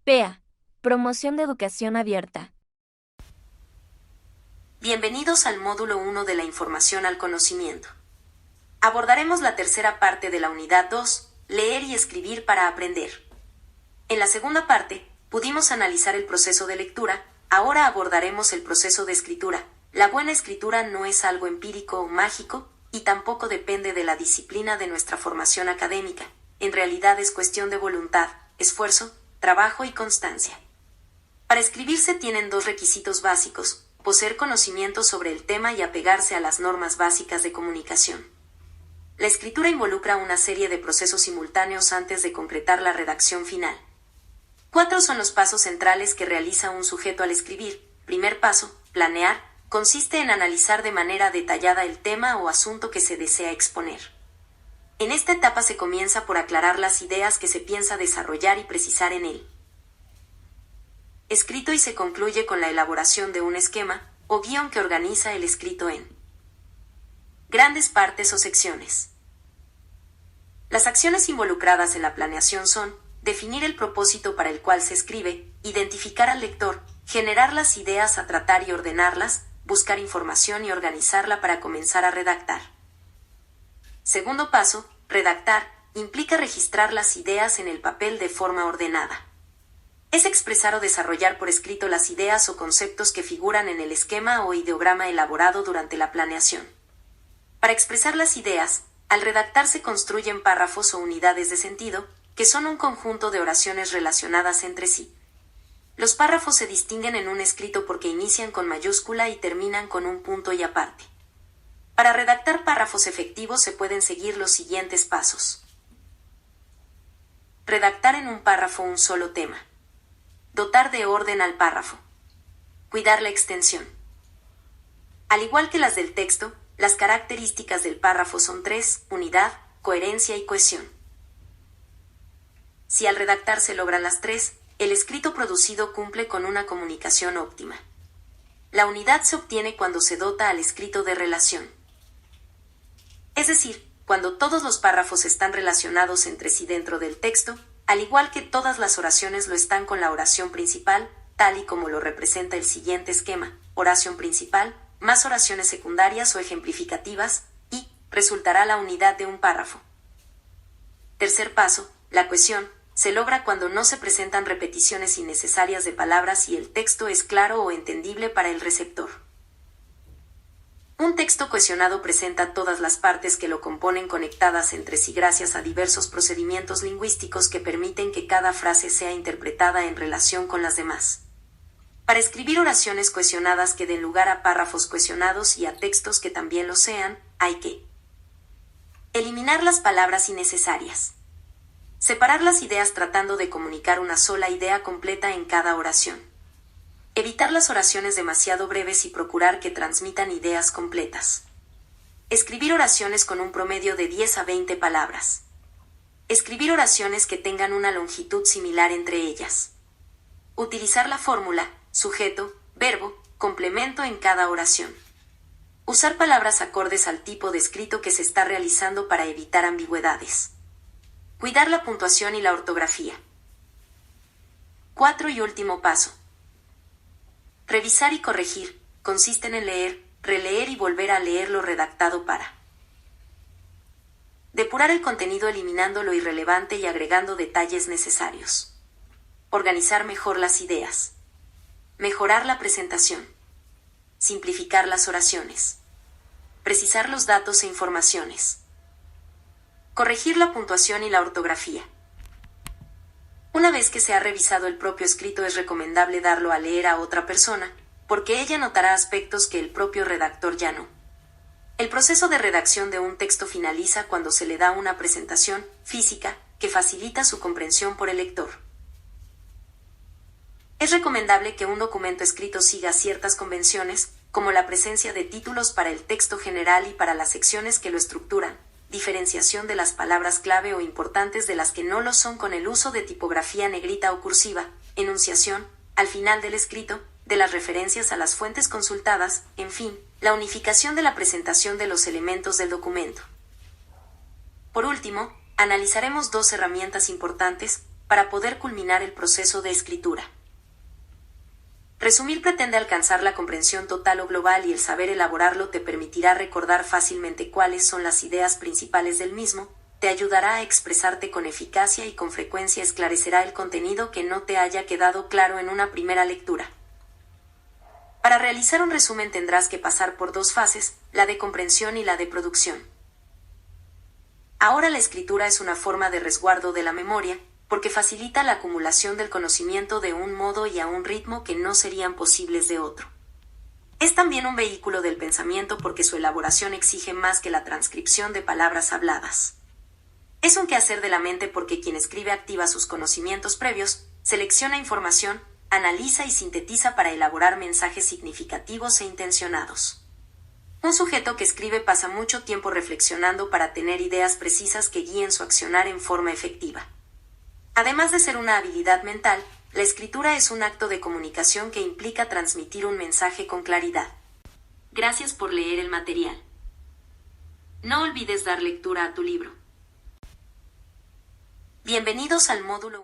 PEA. Promoción de educación abierta. Bienvenidos al módulo 1 de la información al conocimiento. Abordaremos la tercera parte de la unidad 2, leer y escribir para aprender. En la segunda parte, pudimos analizar el proceso de lectura, ahora abordaremos el proceso de escritura. La buena escritura no es algo empírico o mágico, y tampoco depende de la disciplina de nuestra formación académica. En realidad es cuestión de voluntad, esfuerzo, trabajo y constancia. Para escribir se tienen dos requisitos básicos: poseer conocimiento sobre el tema y apegarse a las normas básicas de comunicación. La escritura involucra una serie de procesos simultáneos antes de concretar la redacción final. 4 son los pasos centrales que realiza un sujeto al escribir. Primer paso, planear, consiste en analizar de manera detallada el tema o asunto que se desea exponer. En esta etapa se comienza por aclarar las ideas que se piensa desarrollar y precisar en él. Escrito y se concluye con la elaboración de un esquema o guión que organiza el escrito en grandes partes o secciones. Las acciones involucradas en la planeación son: definir el propósito para el cual se escribe, identificar al lector, generar las ideas a tratar y ordenarlas, buscar información y organizarla para comenzar a redactar. Segundo paso, redactar, implica registrar las ideas en el papel de forma ordenada. Es expresar o desarrollar por escrito las ideas o conceptos que figuran en el esquema o ideograma elaborado durante la planeación. Para expresar las ideas, al redactar se construyen párrafos o unidades de sentido, que son un conjunto de oraciones relacionadas entre sí. Los párrafos se distinguen en un escrito porque inician con mayúscula y terminan con un punto y aparte. Para redactar párrafos efectivos se pueden seguir los siguientes pasos. Redactar en un párrafo un solo tema. Dotar de orden al párrafo. Cuidar la extensión. Al igual que las del texto, las características del párrafo son 3: unidad, coherencia y cohesión. Si al redactar se logran las 3, el escrito producido cumple con una comunicación óptima. La unidad se obtiene cuando se dota al escrito de relación. Es decir, cuando todos los párrafos están relacionados entre sí dentro del texto, al igual que todas las oraciones lo están con la oración principal, tal y como lo representa el siguiente esquema: oración principal, más oraciones secundarias o ejemplificativas, y resultará la unidad de un párrafo. Tercer paso, la cohesión, se logra cuando no se presentan repeticiones innecesarias de palabras y el texto es claro o entendible para el receptor. Un texto cohesionado presenta todas las partes que lo componen conectadas entre sí gracias a diversos procedimientos lingüísticos que permiten que cada frase sea interpretada en relación con las demás. Para escribir oraciones cohesionadas que den lugar a párrafos cohesionados y a textos que también lo sean, hay que eliminar las palabras innecesarias. Separar las ideas tratando de comunicar una sola idea completa en cada oración. Evitar las oraciones demasiado breves y procurar que transmitan ideas completas. Escribir oraciones con un promedio de 10 a 20 palabras. Escribir oraciones que tengan una longitud similar entre ellas. Utilizar la fórmula, sujeto, verbo, complemento en cada oración. Usar palabras acordes al tipo de escrito que se está realizando para evitar ambigüedades. Cuidar la puntuación y la ortografía. 4 y último paso. Revisar y corregir, consisten en leer, releer y volver a leer lo redactado para depurar el contenido eliminando lo irrelevante y agregando detalles necesarios. Organizar mejor las ideas. Mejorar la presentación. Simplificar las oraciones. Precisar los datos e informaciones. Corregir la puntuación y la ortografía. Una vez que se ha revisado el propio escrito es recomendable darlo a leer a otra persona, porque ella notará aspectos que el propio redactor ya no. El proceso de redacción de un texto finaliza cuando se le da una presentación física que facilita su comprensión por el lector. Es recomendable que un documento escrito siga ciertas convenciones, como la presencia de títulos para el texto general y para las secciones que lo estructuran, diferenciación de las palabras clave o importantes de las que no lo son con el uso de tipografía negrita o cursiva, enunciación, al final del escrito, de las referencias a las fuentes consultadas, en fin, la unificación de la presentación de los elementos del documento. Por último, analizaremos 2 herramientas importantes: para poder culminar el proceso de escritura. Resumir pretende alcanzar la comprensión total o global y el saber elaborarlo te permitirá recordar fácilmente cuáles son las ideas principales del mismo, te ayudará a expresarte con eficacia y con frecuencia esclarecerá el contenido que no te haya quedado claro en una primera lectura. Para realizar un resumen tendrás que pasar por dos fases, la de comprensión y la de producción. Ahora la escritura es una forma de resguardo de la memoria, porque facilita la acumulación del conocimiento de un modo y a un ritmo que no serían posibles de otro. Es también un vehículo del pensamiento porque su elaboración exige más que la transcripción de palabras habladas. Es un quehacer de la mente porque quien escribe activa sus conocimientos previos, selecciona información, analiza y sintetiza para elaborar mensajes significativos e intencionados. Un sujeto que escribe pasa mucho tiempo reflexionando para tener ideas precisas que guíen su accionar en forma efectiva. Además de ser una habilidad mental, la escritura es un acto de comunicación que implica transmitir un mensaje con claridad. Gracias por leer el material. No olvides dar lectura a tu libro. Bienvenidos al módulo